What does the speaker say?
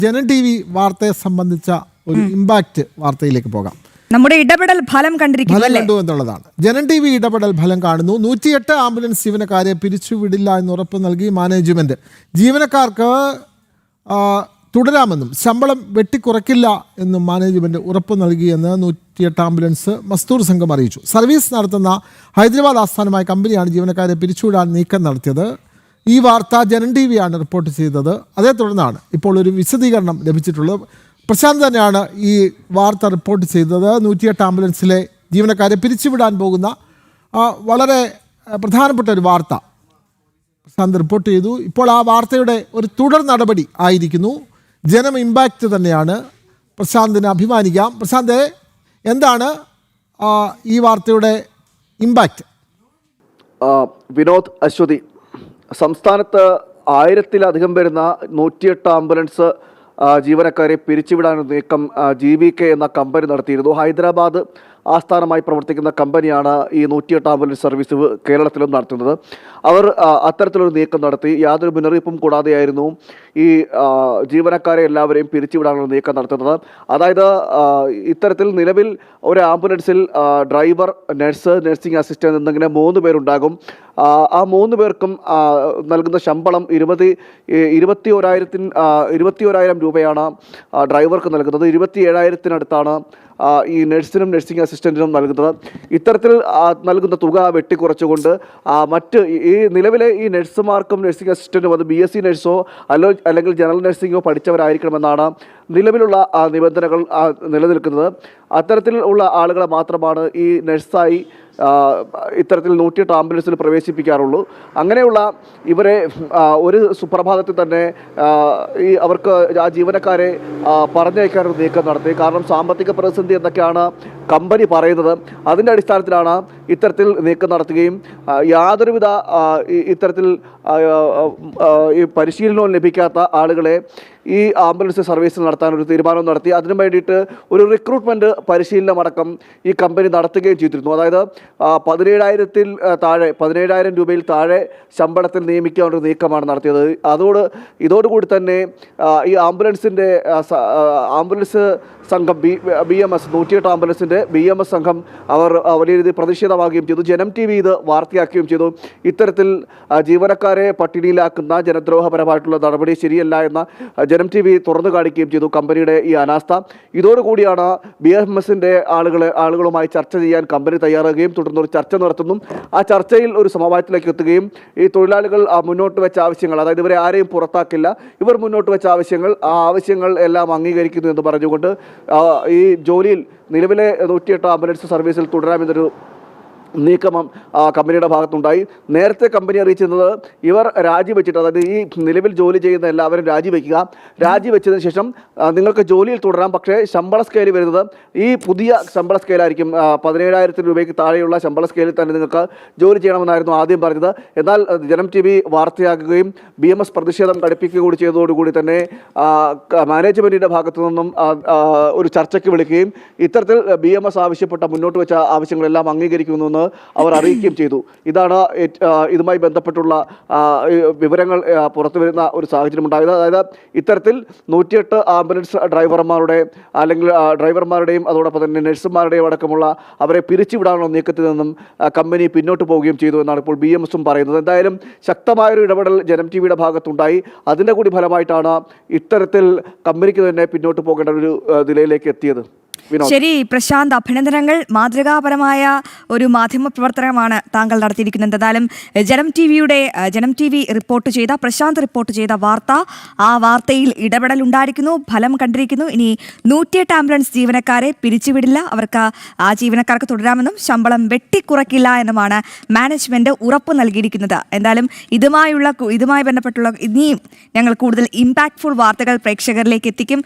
ജനം T V വാർത്തയെ സംബന്ധിച്ച ഒരു ഇമ്പാക്റ്റ് വാർത്തയിലേക്ക് പോകാം. നമ്മുടെ ഇടപെടൽ ഫലം കണ്ടു എന്നുള്ളതാണ്. ജനം ടി വി ഇടപെടൽ ഫലം കാണുന്നു. 108 ആംബുലൻസ് ജീവനക്കാരെ പിരിച്ചുവിടില്ല എന്ന് ഉറപ്പ് നൽകി മാനേജ്മെന്റ്. ജീവനക്കാർക്ക് തുടരാമെന്നും ശമ്പളം വെട്ടിക്കുറയ്ക്കില്ല എന്നും മാനേജ്മെന്റ് ഉറപ്പ് നൽകിയെന്ന് 108 ആംബുലൻസ് മസ്ദൂർ സംഘം അറിയിച്ചു. സർവീസ് നടത്തുന്ന ഹൈദരാബാദ് ആസ്ഥാനമായ കമ്പനിയാണ് ജീവനക്കാരെ പിരിച്ചുവിടാൻ നീക്കം നടത്തിയത്. ഈ വാർത്ത ജനം ടി വിയാണ് റിപ്പോർട്ട് ചെയ്തത്. അതേ തുടർന്നാണ് ഇപ്പോൾ ഒരു വിശദീകരണം ലഭിച്ചിട്ടുള്ളത്. പ്രശാന്ത് തന്നെയാണ് ഈ വാർത്ത റിപ്പോർട്ട് ചെയ്തത്. 108 ആംബുലൻസിലെ ജീവനക്കാരെ പിരിച്ചുവിടാൻ പോകുന്ന വളരെ പ്രധാനപ്പെട്ട ഒരു വാർത്ത പ്രശാന്ത് റിപ്പോർട്ട് ചെയ്തു. ഇപ്പോൾ ആ വാർത്തയുടെ ഒരു തുടർ നടപടി ആയിരിക്കുന്നു. ജനം ഇമ്പാക്റ്റ് തന്നെയാണ്. പ്രശാന്തിന് അഭിമാനിക്കാം. പ്രശാന്ത്, എന്താണ് ഈ വാർത്തയുടെ ഇമ്പാക്റ്റ്? വിനോദ്, അശ്വതി, സംസ്ഥാനത്ത് 1000-ലധികം വരുന്ന 108 ആംബുലൻസ് ജീവനക്കാരെ പിരിച്ചുവിടാനുള്ള നീക്കം GVK എന്ന കമ്പനി നടത്തിയിരുന്നു. ഹൈദരാബാദ് ആസ്ഥാനമായി പ്രവർത്തിക്കുന്ന കമ്പനിയാണ് ഈ 108 ആംബുലൻസ് സർവീസ് കേരളത്തിലും നടത്തുന്നത്. അവർ അത്തരത്തിലൊരു നീക്കം നടത്തി. യാതൊരു മുന്നറിയിപ്പും കൂടാതെയായിരുന്നു ഈ ജീവനക്കാരെ എല്ലാവരെയും പിരിച്ചുവിടാനുള്ള നീക്കം നടത്തുന്നത്. അതായത് ഇത്തരത്തിൽ നിലവിൽ ഒരു ആംബുലൻസിൽ ഡ്രൈവർ, നഴ്സ്, നഴ്സിംഗ് അസിസ്റ്റന്റ് എന്നിങ്ങനെ 3 പേരുണ്ടാകും. ആ 3 പേർക്കും നൽകുന്ന ശമ്പളം 21,000 രൂപയാണ് ഡ്രൈവർക്ക് നൽകുന്നത്. 27,000-അടുത്താണ് ഈ നഴ്സിനും നഴ്സിംഗ് അസിസ്റ്റൻറ്റിനും നൽകുന്നത്. ഇത്തരത്തിൽ നൽകുന്ന തുക വെട്ടിക്കുറച്ചുകൊണ്ട് മറ്റ് ഈ നിലവിലെ ഈ നഴ്സുമാർക്കും നഴ്സിംഗ് അസിസ്റ്റൻറ്റും അത് BSc നഴ്സോ അല്ലെങ്കിൽ ജനറൽ നഴ്സിംഗോ പഠിച്ചവരായിരിക്കണമെന്നാണ് നിലവിലുള്ള നിബന്ധനകൾ നിലനിൽക്കുന്നത്. അത്തരത്തിലുള്ള ആളുകളെ മാത്രമാണ് ഈ നഴ്സായി ഇത്തരത്തിൽ 108 ആംബുലൻസിൽ പ്രവേശിപ്പിക്കാറുള്ളൂ. അങ്ങനെയുള്ള ഇവരെ ഒരു സുപ്രഭാതത്തിൽ തന്നെ അവർക്ക് ആ ജീവനക്കാരെ പറഞ്ഞയക്കാനൊരു നീക്കം നടത്തി. കാരണം സാമ്പത്തിക പ്രതിസന്ധി എന്നൊക്കെയാണ് കമ്പനി പറയുന്നത്. അതിൻ്റെ അടിസ്ഥാനത്തിലാണ് ഇത്തരത്തിൽ നീക്കം നടത്തുകയും യാതൊരുവിധ ഇത്തരത്തിൽ ഈ പരിശീലനവും ലഭിക്കാത്ത ആളുകളെ ഈ ആംബുലൻസ് സർവീസ് നടത്താനൊരു തീരുമാനം നടത്തി. അതിനു വേണ്ടിയിട്ട് ഒരു റിക്രൂട്ട്മെൻറ്റ് പരിശീലനമടക്കം ഈ കമ്പനി നടത്തുകയും ചെയ്തിരുന്നു. അതായത് 17,000 രൂപയിൽ താഴെ ശമ്പളത്തിൽ നിയമിക്കാനൊരു നീക്കമാണ് നടത്തിയത്. ഇതോടുകൂടി തന്നെ ഈ ആംബുലൻസ് സംഘം BMS 108 ആംബുലൻസിൻ്റെ BMS സംഘം അവർ വലിയ രീതിയിൽ പ്രതിഷേധമാകുകയും ചെയ്തു. ജനം TV ഇത് വാർത്തയാക്കുകയും ചെയ്തു. ഇത്തരത്തിൽ ജീവനക്കാരെ പട്ടിണിയിലാക്കുന്ന ജനദ്രോഹപരമായിട്ടുള്ള നടപടി ശരിയല്ല എന്ന ജനം TV തുറന്നു കാണിക്കുകയും ചെയ്തു കമ്പനിയുടെ ഈ അനാസ്ഥ. ഇതോടുകൂടിയാണ് BMSൻ്റെ ആളുകളുമായി ചർച്ച ചെയ്യാൻ കമ്പനി തയ്യാറാകുകയും തുടർന്ന് ഒരു ചർച്ച നടത്തുന്നു. ആ ചർച്ചയിൽ ഒരു സമവായത്തിലേക്ക് എത്തുകയും ഈ തൊഴിലാളികൾ മുന്നോട്ട് വെച്ച ആവശ്യങ്ങൾ, അതായത് ഇവരെ ആരെയും പുറത്താക്കില്ല, ഇവർ മുന്നോട്ട് വെച്ച ആവശ്യങ്ങൾ എല്ലാം അംഗീകരിക്കുന്നു എന്ന് പറഞ്ഞുകൊണ്ട് ഈ ജോലിയിൽ നിലവിലെ 108 ആംബുലൻസ് സർവീസിൽ തുടരാമെന്നൊരു നീക്കം കമ്പനിയുടെ ഭാഗത്തുണ്ടായി. നേരത്തെ കമ്പനി അറിയിച്ചിരുന്നത് ഇവർ രാജിവെച്ചിട്ട്, അതായത് ഈ നിലവിൽ ജോലി ചെയ്യുന്ന എല്ലാവരും രാജിവെച്ചതിന് ശേഷം നിങ്ങൾക്ക് ജോലിയിൽ തുടരാം, പക്ഷേ ശമ്പള സ്കെയിൽ വരുന്നത് ഈ പുതിയ ശമ്പള സ്കെയിലായിരിക്കും. 17,000 രൂപയ്ക്ക് താഴെയുള്ള ശമ്പള സ്കെയിലിൽ തന്നെ നിങ്ങൾക്ക് ജോലി ചെയ്യണമെന്നായിരുന്നു ആദ്യം പറഞ്ഞത്. എന്നാൽ ജനം TV വാർത്തയാക്കുകയും BMS പ്രതിഷേധം ഘടിപ്പിക്കുക കൂടി ചെയ്തതോടുകൂടി തന്നെ മാനേജ്മെൻറ്റിൻ്റെ ഭാഗത്തു നിന്നും ഒരു ചർച്ചയ്ക്ക് വിളിക്കുകയും ഇത്തരത്തിൽ BMS ആവശ്യപ്പെട്ട മുന്നോട്ട് വെച്ച ആവശ്യങ്ങളെല്ലാം അംഗീകരിക്കുമെന്ന് അവർ അറിയിക്കുകയും ചെയ്തു. ഇതാണ് ഇതുമായി ബന്ധപ്പെട്ടുള്ള വിവരങ്ങൾ പുറത്തു വരുന്ന ഒരു സാഹചര്യം ഉണ്ടായത്. അതായത് ഇത്തരത്തിൽ 108 ആംബുലൻസ് ഡ്രൈവർമാരുടെയും അതോടൊപ്പം തന്നെ നഴ്സുമാരുടെയും അടക്കമുള്ള അവരെ പിരിച്ചുവിടാനുള്ള നീക്കത്തിൽ നിന്നും കമ്പനി പിന്നോട്ട് പോവുകയും ചെയ്തു എന്നാണ് ഇപ്പോൾ BMSും പറയുന്നത്. എന്തായാലും ശക്തമായൊരു ഇടപെടൽ ജനം TVയുടെ ഭാഗത്തുണ്ടായി. അതിൻ്റെ കൂടി ഫലമായിട്ടാണ് ഇത്തരത്തിൽ കമ്പനിക്ക് തന്നെ പിന്നോട്ട് പോകേണ്ട ഒരു നിലയിലേക്ക് എത്തിയത്. ശരി പ്രശാന്ത്, അഭിനന്ദനങ്ങൾ. മാതൃകാപരമായ ഒരു മാധ്യമ പ്രവർത്തനമാണ് താങ്കൾ നടത്തിയിരിക്കുന്നത്. എന്തായാലും ജനം TV റിപ്പോർട്ട് ചെയ്ത, പ്രശാന്ത് റിപ്പോർട്ട് ചെയ്ത വാർത്ത, ആ വാർത്തയിൽ ഇടപെടൽ ഉണ്ടായിരിക്കുന്നു, ഫലം കണ്ടിരിക്കുന്നു. ഇനി 108 ആംബുലൻസ് ജീവനക്കാരെ പിരിച്ചുവിടില്ല, ആ ജീവനക്കാർക്ക് തുടരാമെന്നും ശമ്പളം വെട്ടിക്കുറയ്ക്കില്ല എന്നുമാണ് മാനേജ്മെന്റ് ഉറപ്പ് നൽകിയിരിക്കുന്നത്. എന്തായാലും ഇതുമായി ബന്ധപ്പെട്ടുള്ള ഇനിയും ഞങ്ങൾ കൂടുതൽ ഇമ്പാക്ട്ഫുൾ വാർത്തകൾ പ്രേക്ഷകരിലേക്ക് എത്തിക്കും.